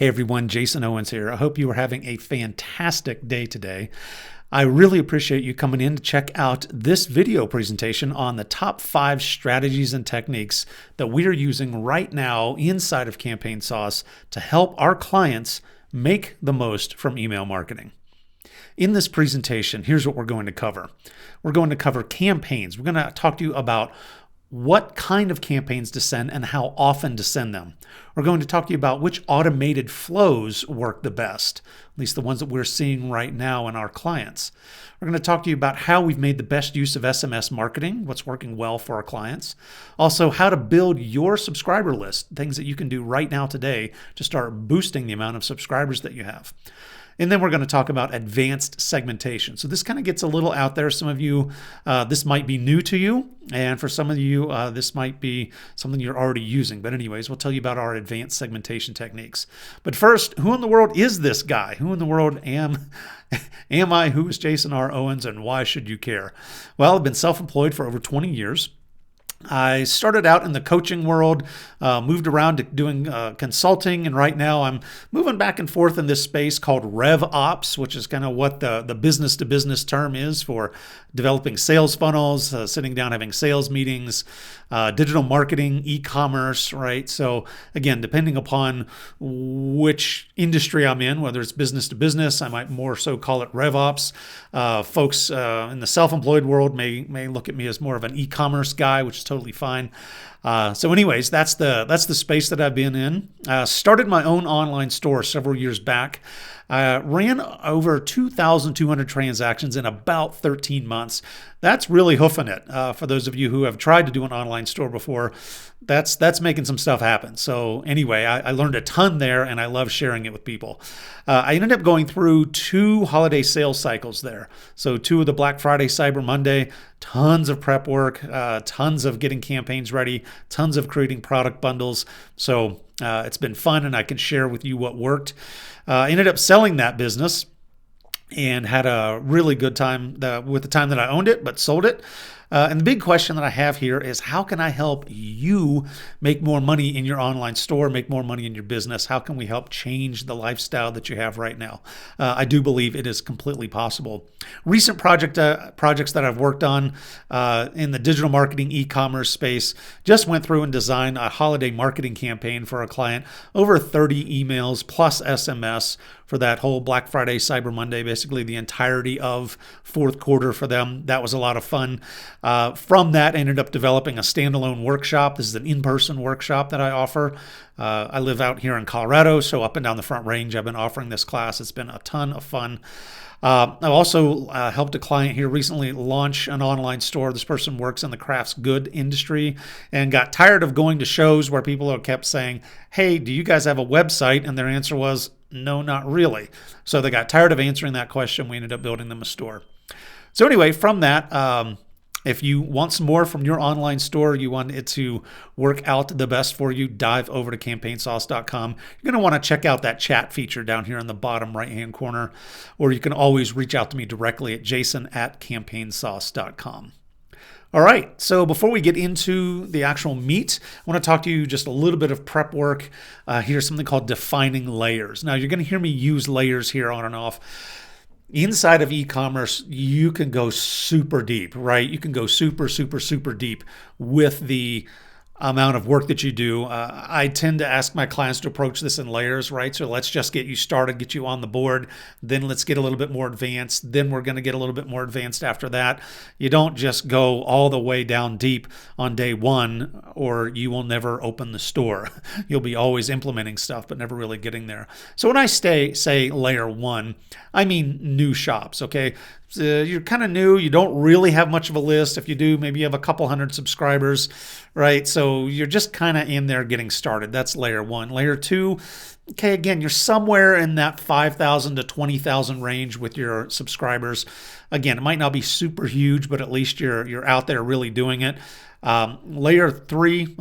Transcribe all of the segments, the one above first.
Hey everyone, Jason Owens here. I hope you are having a fantastic day today. I really appreciate you coming in to check out this video presentation on the top 5 strategies and techniques that we are using right now inside of Campaign Sauce to help our clients make the most from email marketing. In this presentation, here's what we're going to cover. We're going to cover campaigns. We're going to talk to you about what kind of campaigns to send and how often to send them. We're going to talk to you about which automated flows work the best, at least the ones that we're seeing right now in our clients. We're going to talk to you about how we've made the best use of SMS marketing, what's working well for our clients. Also, how to build your subscriber list, things that you can do right now today to start boosting the amount of subscribers that you have. And then we're going to talk about advanced segmentation. So this kind of gets a little out there. Some of you, this might be new to you. And for some of you, this might be something you're already using. But anyways, we'll tell you about our advanced segmentation techniques. But first, who in the world is this guy? Who in the world am I? Who is Jason R. Owens, and why should you care? Well, I've been self-employed for over 20 years. I started out in the coaching world, moved around to doing consulting, and right now I'm moving back and forth in this space called Rev Ops, which is kind of what the business-to-business term is for developing sales funnels, sitting down having sales meetings, digital marketing, e-commerce, right? So again, depending upon which industry I'm in, whether it's business-to-business, I might more so call it Rev Ops. Folks in the self-employed world may look at me as more of an e-commerce guy, which is totally fine. So anyways, that's the space that I've been in. Started my own online store several years back. Ran over 2,200 transactions in about 13 months. That's really hoofing it. For those of you who have tried to do an online store before, that's making some stuff happen. So anyway, I learned a ton there, and I love sharing it with people. I ended up going through 2 holiday sales cycles there. So 2 of the Black Friday, Cyber Monday, tons of prep work, tons of getting campaigns ready, tons of creating product bundles. So it's been fun, and I can share with you what worked. Ended up selling that business and had a really good time with the time that I owned it, but sold it. And the big question that I have here is, how can I help you make more money in your online store, make more money in your business? How can we help change the lifestyle that you have right now? I do believe it is completely possible. Recent projects that I've worked on in the digital marketing e-commerce space, just went through and designed a holiday marketing campaign for a client, over 30 emails plus SMS for that whole Black Friday, Cyber Monday, basically the entirety of fourth quarter for them. That was a lot of fun. From that, I ended up developing a standalone workshop. This is an in-person workshop that I offer. I live out here in Colorado, so up and down the Front Range, I've been offering this class. It's been a ton of fun. I've also helped a client here recently launch an online store. This person works in the crafts good industry and got tired of going to shows where people kept saying, hey, do you guys have a website? And their answer was, no, not really. So they got tired of answering that question. We ended up building them a store. So anyway, from that, if you want some more from your online store, you want it to work out the best for you, dive over to campaignsauce.com. You're going to want to check out that chat feature down here in the bottom right-hand corner, or you can always reach out to me directly at jason@campaignsauce.com. All right, so before we get into the actual meat, I want to talk to you just a little bit of prep work. Here's something called defining layers. Now, you're going to hear me use layers here on and off. Inside of e-commerce, you can go super deep, right? You can go super, super, super deep with the amount of work that you do. I tend to ask my clients to approach this in layers, right? So let's just get you started, get you on the board. Then let's get a little bit more advanced. Then we're going to get a little bit more advanced after that. You don't just go all the way down deep on day one, or you will never open the store. You'll be always implementing stuff, but never really getting there. So when I say layer 1, I mean new shops, okay? You're kind of new. You don't really have much of a list. If you do, maybe you have a couple hundred subscribers, right? So you're just kind of in there getting started. That's layer 1. Layer 2, okay, again, you're somewhere in that 5,000 to 20,000 range with your subscribers. Again, it might not be super huge, but at least you're out there really doing it. Layer 2,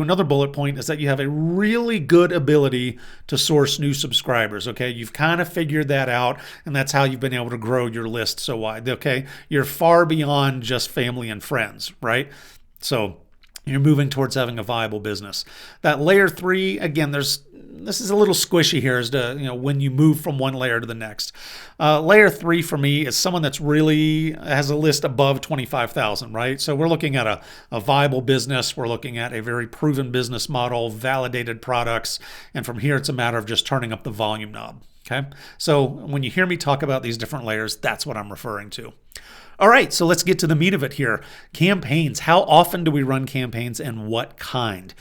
another bullet point is that you have a really good ability to source new subscribers, okay? You've kind of figured that out, and that's how you've been able to grow your list so wide, okay? You're far beyond just family and friends, right? So you're moving towards having a viable business. That layer 3, again, there's this is a little squishy here as to when you move from one layer to the next. Layer 3 for me is someone that's really has a list above 25,000, right? So we're looking at a viable business. We're looking at a very proven business model, validated products, and from here it's a matter of just turning up the volume knob. Okay, so when you hear me talk about these different layers, that's what I'm referring to. All right, so let's get to the meat of it here. Campaigns. How often do we run campaigns and what kind?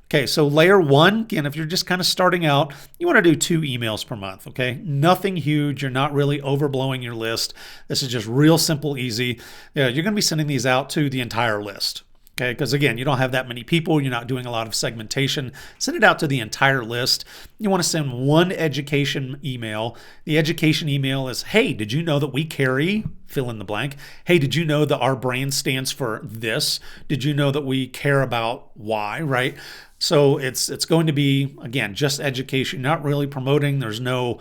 Okay, so layer 1, again, if you're just kind of starting out, you want to do 2 emails per month, okay? Nothing huge. You're not really overblowing your list. This is just real simple, easy. You're going to be sending these out to the entire list. Okay, because again, you don't have that many people, you're not doing a lot of segmentation. Send it out to the entire list. You want to send one education email. The education email is, hey, did you know that we carry, fill in the blank. Hey, did you know that our brand stands for this? Did you know that we care about Y, right? So it's going to be, again, just education, not really promoting. There's no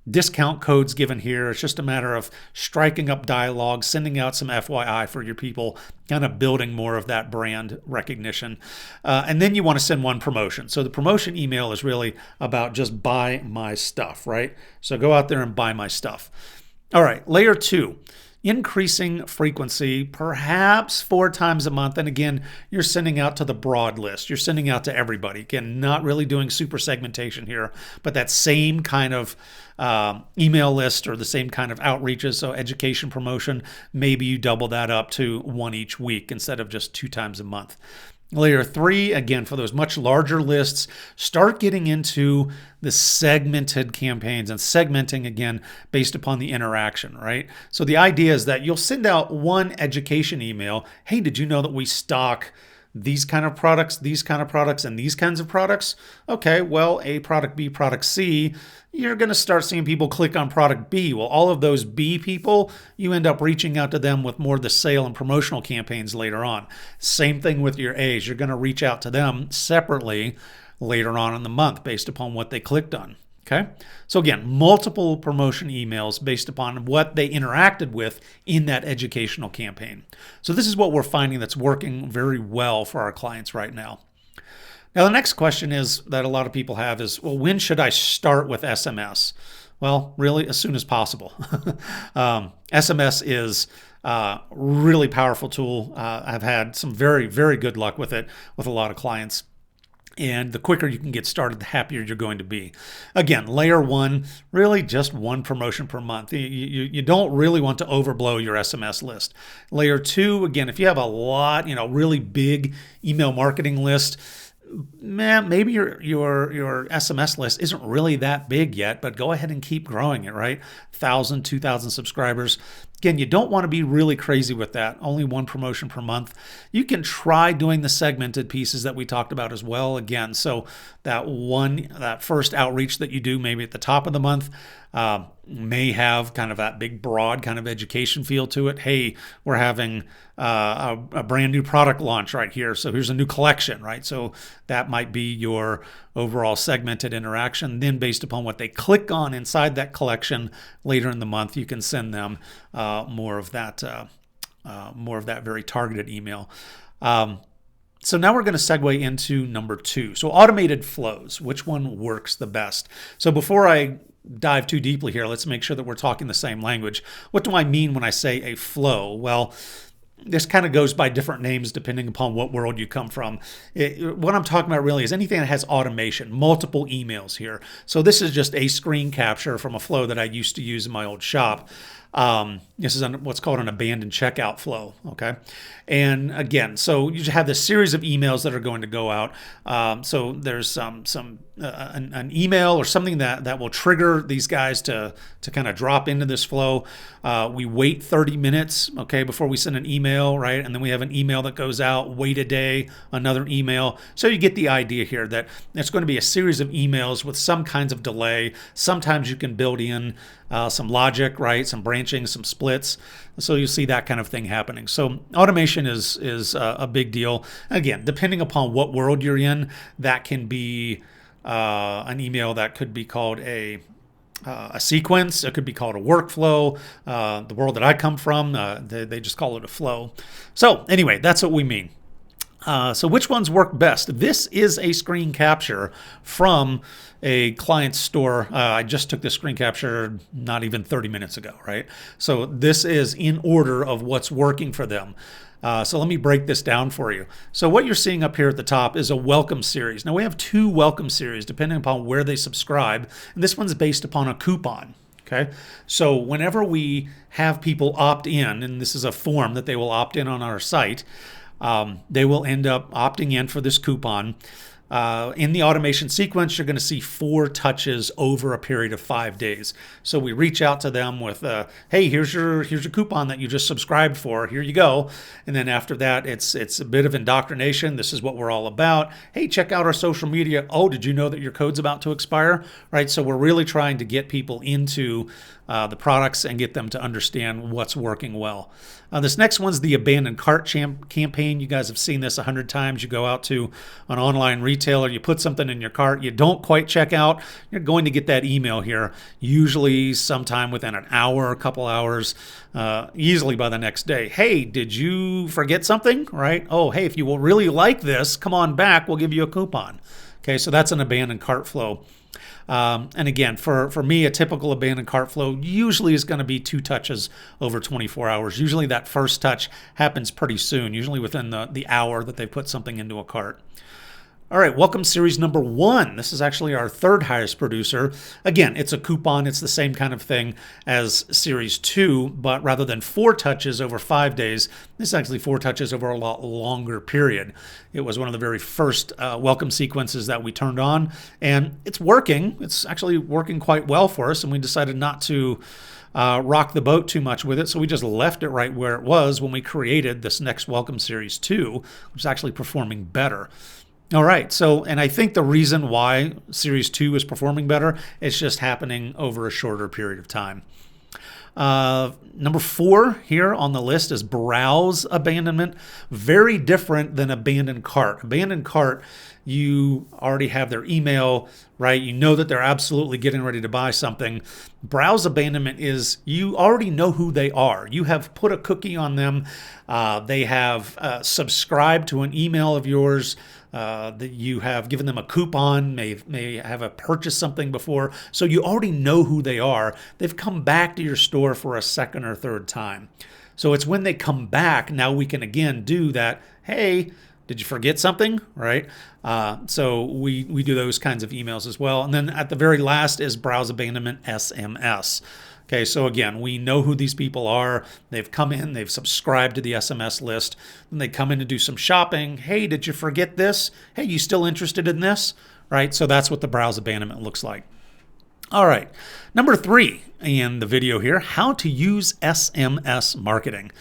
discount codes given here. It's just a matter of striking up dialogue, sending out some FYI for your people, kind of building more of that brand recognition. And then you want to send one promotion. So the promotion email is really about just buy my stuff, right? So go out there and buy my stuff. All right, layer 2. Increasing frequency, perhaps 4 times a month. And again, you're sending out to the broad list. You're sending out to everybody. Again, not really doing super segmentation here, but that same kind of email list or the same kind of outreaches. So education, promotion, maybe you double that up to 1 each week instead of just 2 times a month. Layer 3, again, for those much larger lists, start getting into the segmented campaigns and segmenting, again, based upon the interaction, right? So the idea is that you'll send out one education email. Hey, did you know that we stock these kind of products, and these kinds of products? Okay, well, A product, B product, C, you're going to start seeing people click on product B. Well, all of those B people, you end up reaching out to them with more of the sale and promotional campaigns later on. Same thing with your A's. You're going to reach out to them separately later on in the month based upon what they clicked on. Okay, so again, multiple promotion emails based upon what they interacted with in that educational campaign. So this is what we're finding that's working very well for our clients right now. Now, the next question is that a lot of people have is, well, when should I start with SMS? Well, really, as soon as possible. SMS is a really powerful tool. I've had some very, very good luck with it with a lot of clients. And the quicker you can get started, the happier you're going to be. Again, layer 1, really just 1 promotion per month. You don't really want to overblow your SMS list. Layer 2, again, if you have a lot, really big email marketing list, man, maybe your SMS list isn't really that big yet, but go ahead and keep growing it, right? 1,000, 2,000 subscribers. Again, you don't want to be really crazy with that. Only 1 promotion per month. You can try doing the segmented pieces that we talked about as well. Again, so that first outreach that you do maybe at the top of the month may have kind of that big, broad kind of education feel to it. Hey, we're having a brand new product launch right here. So here's a new collection, right? So that might be your overall segmented interaction. Then based upon what they click on inside that collection later in the month, you can send them more of that very targeted email. So now we're going to segue into number 2. So automated flows, which one works the best? So before I dive too deeply here, let's make sure that we're talking the same language. What do I mean when I say a flow? Well, this kind of goes by different names depending upon what world you come from. What I'm talking about really is anything that has automation, multiple emails here. So this is just a screen capture from a flow that I used to use in my old shop. This is what's called an abandoned checkout flow, okay? And again, so you have this series of emails that are going to go out. So there's an email or something that will trigger these guys to kind of drop into this flow. We wait 30 minutes, okay, before we send an email, right? And then we have an email that goes out, wait a day, another email. So you get the idea here that it's going to be a series of emails with some kinds of delay. Sometimes you can build in some logic, right? Some branching, some splits. So you see that kind of thing happening. So automation is a big deal. Again, depending upon what world you're in, that can be an email that could be called a sequence. It could be called a workflow. The world that I come from, they just call it a flow. So anyway, that's what we mean. So which ones work best? This is a screen capture from a client's store. I just took this screen capture not even 30 minutes ago, right? So this is in order of what's working for them. So let me break this down for you. So what you're seeing up here at the top is a welcome series. Now we have 2 welcome series depending upon where they subscribe. And this one's based upon a coupon. Okay, so whenever we have people opt in, and this is a form that they will opt in on our site, they will end up opting in for this coupon. In the automation sequence, you're going to see 4 touches over a period of 5 days. So we reach out to them with, hey, here's your coupon that you just subscribed for. Here you go. And then after that, it's a bit of indoctrination. This is what we're all about. Hey, check out our social media. Oh, did you know that your code's about to expire? Right. So we're really trying to get people into the products and get them to understand what's working well. This next one's the abandoned cart campaign. You guys have seen this 100 times. You go out to an online retailer, you put something in your cart, you don't quite check out, you're going to get that email here, usually sometime within an hour, a couple hours, easily by the next day. Hey, did you forget something? Right? Oh, hey, if you will really like this, come on back, we'll give you a coupon. Okay, so that's an abandoned cart flow. And again, for me, a typical abandoned cart flow usually is going to be 2 touches over 24 hours. Usually that first touch happens pretty soon, usually within the hour that they put something into a cart. All right, welcome series number 1. This is actually our 3rd highest producer. Again, it's a coupon. It's the same kind of thing as series 2, but rather than 4 touches over 5 days, this is actually 4 touches over a lot longer period. It was one of the very first welcome sequences that we turned on, and it's working. It's actually working quite well for us, and we decided not to rock the boat too much with it, so we just left it right where it was when we created this next welcome series 2, which is actually performing better. All right, so, and I think the reason why Series 2 is performing better, it's just happening over a shorter period of time. Number 4 here on the list is browse abandonment. Very different than abandoned cart. Abandoned cart, you already have their email, right? You know that they're absolutely getting ready to buy something. Browse abandonment is you already know who they are. You have put a cookie on them. They have subscribed to an email of yours. That you have given them a coupon, may have purchased something before, so you already know who they are. They've come back to your store for a second or third time. So it's when they come back, now we can again do that, hey, did you forget something, right? So we do those kinds of emails as well. And then at the very last is browse abandonment SMS. Okay, so again, we know who these people are. They've come in, they've subscribed to the SMS list, and they come in to do some shopping. Hey, did you forget this? Hey, you still interested in this? Right, so that's what the browse abandonment looks like. All right, number 3 in the video here, how to use SMS marketing.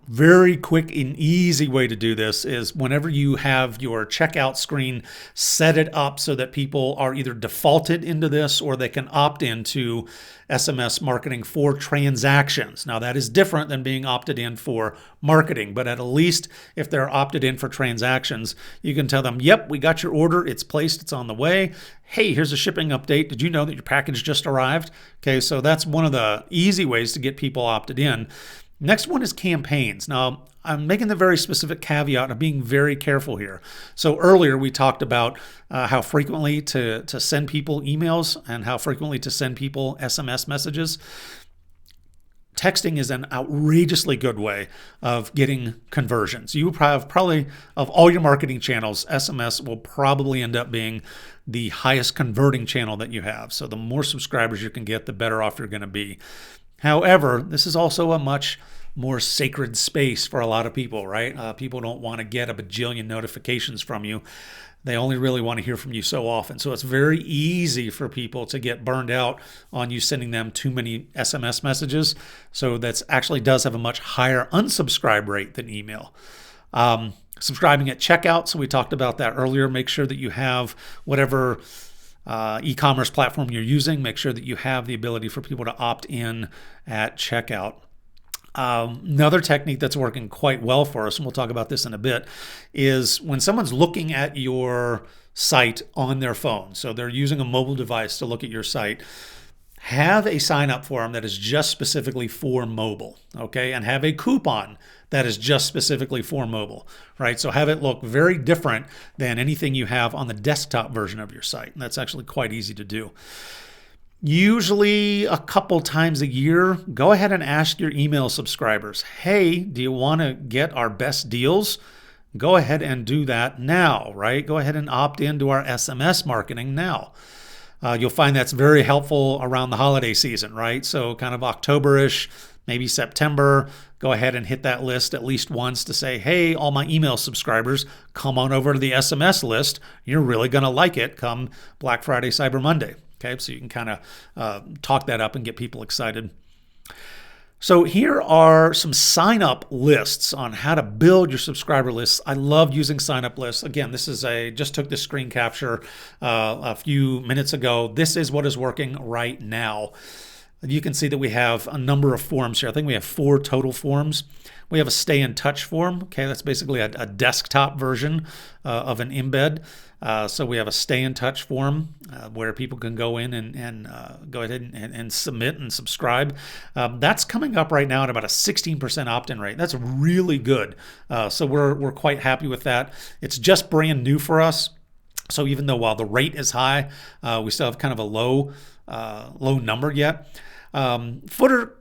Very quick and easy way to do this is whenever you have your checkout screen, set it up so that people are either defaulted into this or they can opt into SMS marketing for transactions. Now that is different than being opted in for marketing, but at least if they're opted in for transactions, you can tell them, yep, we got your order, it's placed, it's on the way. Hey, here's a shipping update. Did you know that your package just arrived? Okay, so that's one of the easy ways to get people opted in. Next one is campaigns. Now, I'm making the very specific caveat of being very careful here. So earlier we talked about how frequently to send people emails and how frequently to send people SMS messages. Texting is an outrageously good way of getting conversions. You have probably, of all your marketing channels, SMS will probably end up being the highest converting channel that you have. So the more subscribers you can get, the better off you're going to be. However, this is also a much more sacred space for a lot of people, right? People don't want to get a bajillion notifications from you. They only really want to hear from you so often. So it's very easy for people to get burned out on you sending them too many SMS messages. So that actually does have a much higher unsubscribe rate than email. Subscribing at checkout, so we talked about that earlier. Make sure that you have whatever e-commerce platform you're using. Make sure that you have the ability for people to opt in at checkout. Another technique that's working quite well for us, and we'll talk about this in a bit, is when someone's looking at your site on their phone. So they're using a mobile device to look at your site. have a sign up form that is just specifically for mobile, okay? And have a coupon that is just specifically for mobile, right? So have it look very different than anything you have on the desktop version of your site. And that's actually quite easy to do. Usually a couple times a year, go ahead and ask your email subscribers, hey, do you want to get our best deals? Go ahead and do that now, right? Go ahead and opt into our SMS marketing now. You'll find that's very helpful around the holiday season, right? So kind of October-ish, maybe September, go ahead and hit that list at least once to say, hey, all my email subscribers, come on over to the SMS list. You're really going to like it come Black Friday, Cyber Monday. Okay, so you can kind of talk that up and get people excited. So here are some sign-up lists on how to build your subscriber lists. I love using sign-up lists. Again, this is just took this screen capture a few minutes ago. This is what is working right now. You can see that we have a number of forms here. I think we have 4 total forms. We have a stay in touch form. Okay, that's basically a desktop version of an embed. So we have a stay in touch form where people can go in and go ahead and submit and subscribe. That's coming up right now at about a 16% opt-in rate. That's really good. So we're quite happy with that. It's just brand new for us. So even though while the rate is high, we still have kind of a low number yet. Footer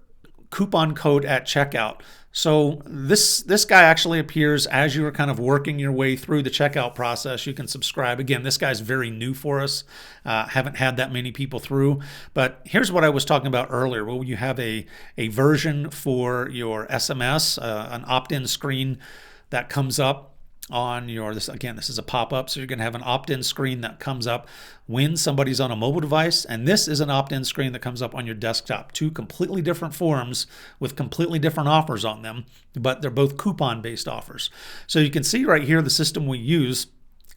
coupon code at checkout. So this guy actually appears as you are kind of working your way through the checkout process. You can subscribe. Again, this guy's very new for us. Haven't had that many people through. But here's what I was talking about earlier. Well, you have a version for your SMS, an opt-in screen that comes up on your, this is a pop-up, so you're going to have an opt-in screen that comes up when somebody's on a mobile device, and this is an opt-in screen that comes up on your desktop. 2 completely different forms with completely different offers on them, but they're both coupon-based offers. So you can see right here the system we use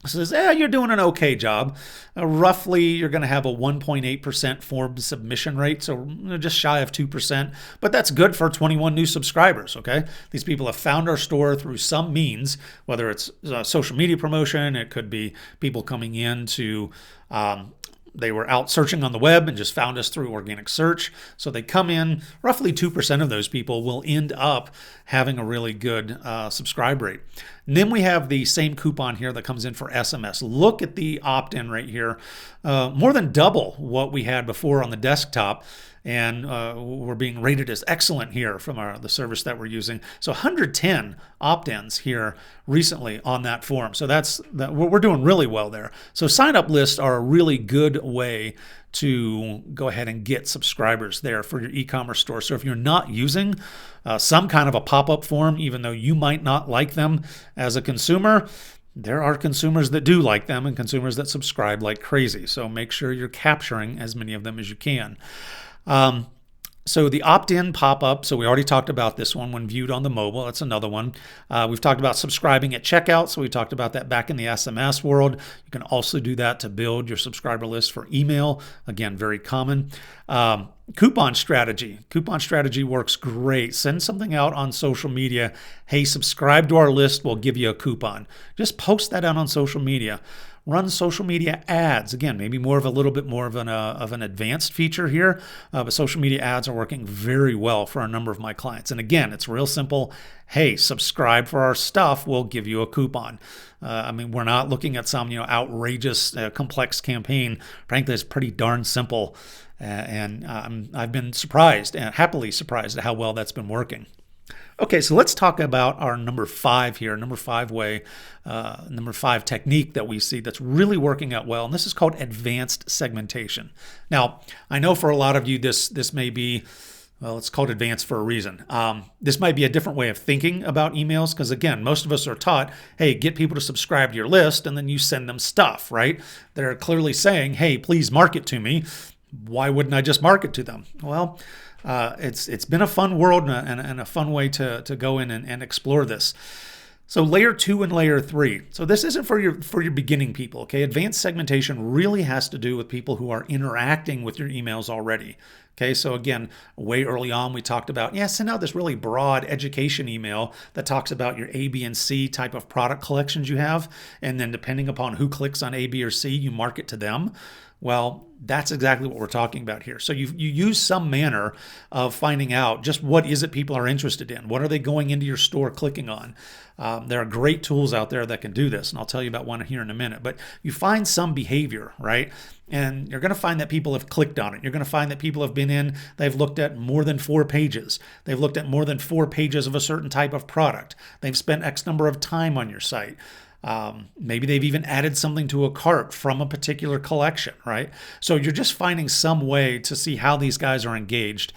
says, you're doing an okay job. Roughly, you're going to have a 1.8% form submission rate, so just shy of 2%. But that's good for 21 new subscribers, okay? These people have found our store through some means, whether it's social media promotion, it could be people coming in to they were out searching on the web and just found us through organic search. So they come in, roughly 2% of those people will end up having a really good subscribe rate. And then we have the same coupon here that comes in for SMS. Look at the opt-in rate here, more than double what we had before on the desktop. And we're being rated as excellent here from the service that we're using. So 110 opt-ins here recently on that form. So we're doing really well there. So sign-up lists are a really good way to go ahead and get subscribers there for your e-commerce store. So if you're not using some kind of a pop-up form, even though you might not like them as a consumer, there are consumers that do like them and consumers that subscribe like crazy. So make sure you're capturing as many of them as you can. So the opt-in pop-up, so we already talked about this one when viewed on the mobile. That's another one. We've talked about subscribing at checkout, so we talked about that back in the SMS world. You can also do that to build your subscriber list for email. Again, very common. Coupon strategy. Coupon strategy works great. Send something out on social media. Hey, subscribe to our list. We'll give you a coupon. Just post that out on social media. Run social media ads. Again, maybe a little bit more of an advanced feature here, but social media ads are working very well for a number of my clients. And again, it's real simple. Hey, subscribe for our stuff. We'll give you a coupon. We're not looking at some outrageous, complex campaign. Frankly, it's pretty darn simple. And I've been surprised and happily surprised at how well that's been working. Okay, so let's talk about our number 5 here, number 5 technique that we see that's really working out well, and this is called advanced segmentation. Now, I know for a lot of you this may be, well, it's called advanced for a reason. This might be a different way of thinking about emails because, again, most of us are taught, hey, get people to subscribe to your list, and then you send them stuff, right? They're clearly saying, hey, please market to me. Why wouldn't I just market to them? Well, it's been a fun world and a fun way to go in and explore this. So layer 2 and layer 3. So this isn't for your beginning people, okay? Advanced segmentation really has to do with people who are interacting with your emails already. Okay, so again, way early on we talked about, send out this really broad education email that talks about your A, B, and C type of product collections you have. And then depending upon who clicks on A, B, or C, you market to them. Well, that's exactly what we're talking about here. So you use some manner of finding out just what is it people are interested in. What are they going into your store clicking on? There are great tools out there that can do this, and I'll tell you about one here in a minute. But you find some behavior, right? And you're going to find that people have clicked on it. You're going to find that people have been in, they've looked at more than 4 pages. They've looked at more than 4 pages of a certain type of product. They've spent X number of time on your site. Maybe they've even added something to a cart from a particular collection, right? So you're just finding some way to see how these guys are engaged,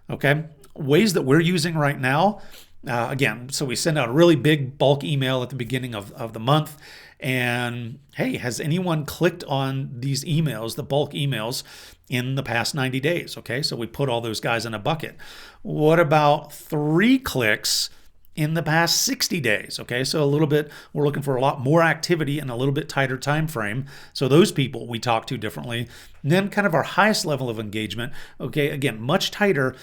okay? Ways that we're using right now, again, so we send out a really big bulk email at the beginning of the month. And hey, has anyone clicked on these emails, the bulk emails, in the past 90 days? Okay, so we put all those guys in a bucket. What about 3 clicks in the past 60 days? Okay, so a little bit, we're looking for a lot more activity in a little bit tighter time frame. So those people we talk to differently. And then kind of our highest level of engagement, okay, again, much tighter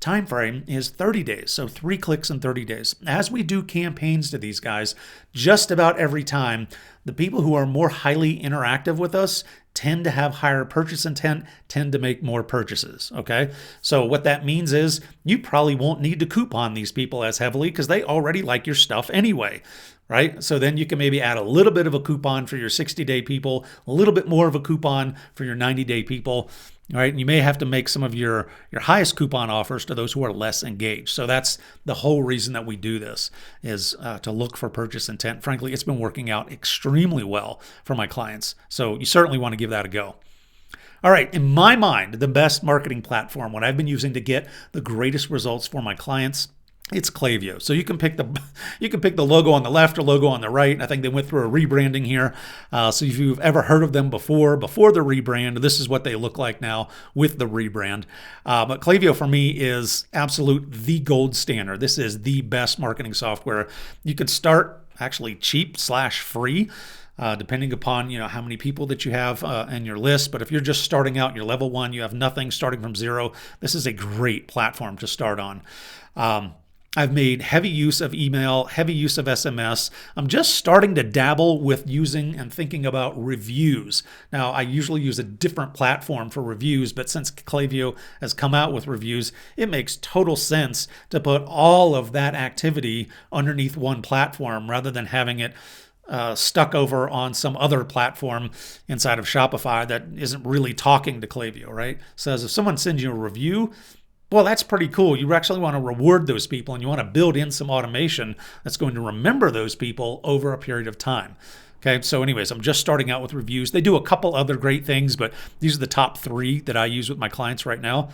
time frame is 30 days. So 3 clicks in 30 days. As we do campaigns to these guys, just about every time, the people who are more highly interactive with us tend to have higher purchase intent, tend to make more purchases, okay? So what that means is you probably won't need to coupon these people as heavily because they already like your stuff anyway, right? So then you can maybe add a little bit of a coupon for your 60-day people, a little bit more of a coupon for your 90-day people, right? And you may have to make some of your highest coupon offers to those who are less engaged. So that's the whole reason that we do this, is to look for purchase intent. Frankly, it's been working out extremely well for my clients. So you certainly want to give that a go. All right, in my mind, the best marketing platform, what I've been using to get the greatest results for my clients, it's Klaviyo. So you can pick the logo on the left or logo on the right. I think they went through a rebranding here. So if you've ever heard of them before the rebrand, this is what they look like now with the rebrand. But Klaviyo for me is the gold standard. This is the best marketing software. You could start actually cheap/free. Depending upon how many people that you have in your list. But if you're just starting out, you're level 1, you have nothing, starting from 0, this is a great platform to start on. I've made heavy use of email, heavy use of SMS. I'm just starting to dabble with using and thinking about reviews. Now, I usually use a different platform for reviews, but since Klaviyo has come out with reviews, it makes total sense to put all of that activity underneath one platform rather than having it stuck over on some other platform inside of Shopify that isn't really talking to Klaviyo, right? So if someone sends you a review, well, that's pretty cool. You actually want to reward those people and you want to build in some automation that's going to remember those people over a period of time. Okay, so anyways, I'm just starting out with reviews. They do a couple other great things, but these are the top 3 that I use with my clients right now.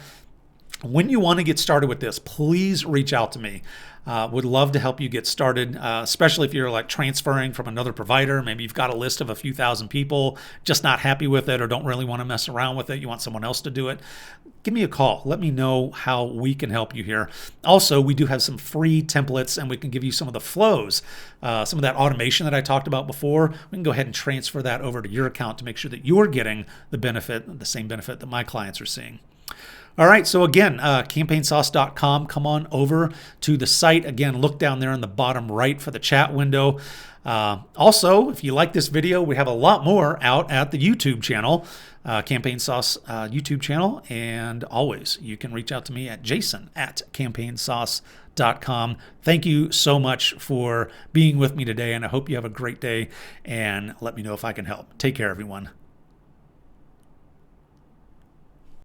When you want to get started with this, please reach out to me. Would love to help you get started, especially if you're like transferring from another provider. Maybe you've got a list of a few thousand people, just not happy with it or don't really want to mess around with it. You want someone else to do it. Give me a call. Let me know how we can help you here. Also, we do have some free templates and we can give you some of the flows, some of that automation that I talked about before. We can go ahead and transfer that over to your account to make sure that you're getting the same benefit that my clients are seeing. All right, so again, campaignsauce.com. Come on over to the site. Again, look down there in the bottom right for the chat window. Also, if you like this video, we have a lot more out at the YouTube channel, Campaign Sauce YouTube channel. And always, you can reach out to me at jason@campaignsauce.com. Thank you so much for being with me today, and I hope you have a great day, and let me know if I can help. Take care, everyone.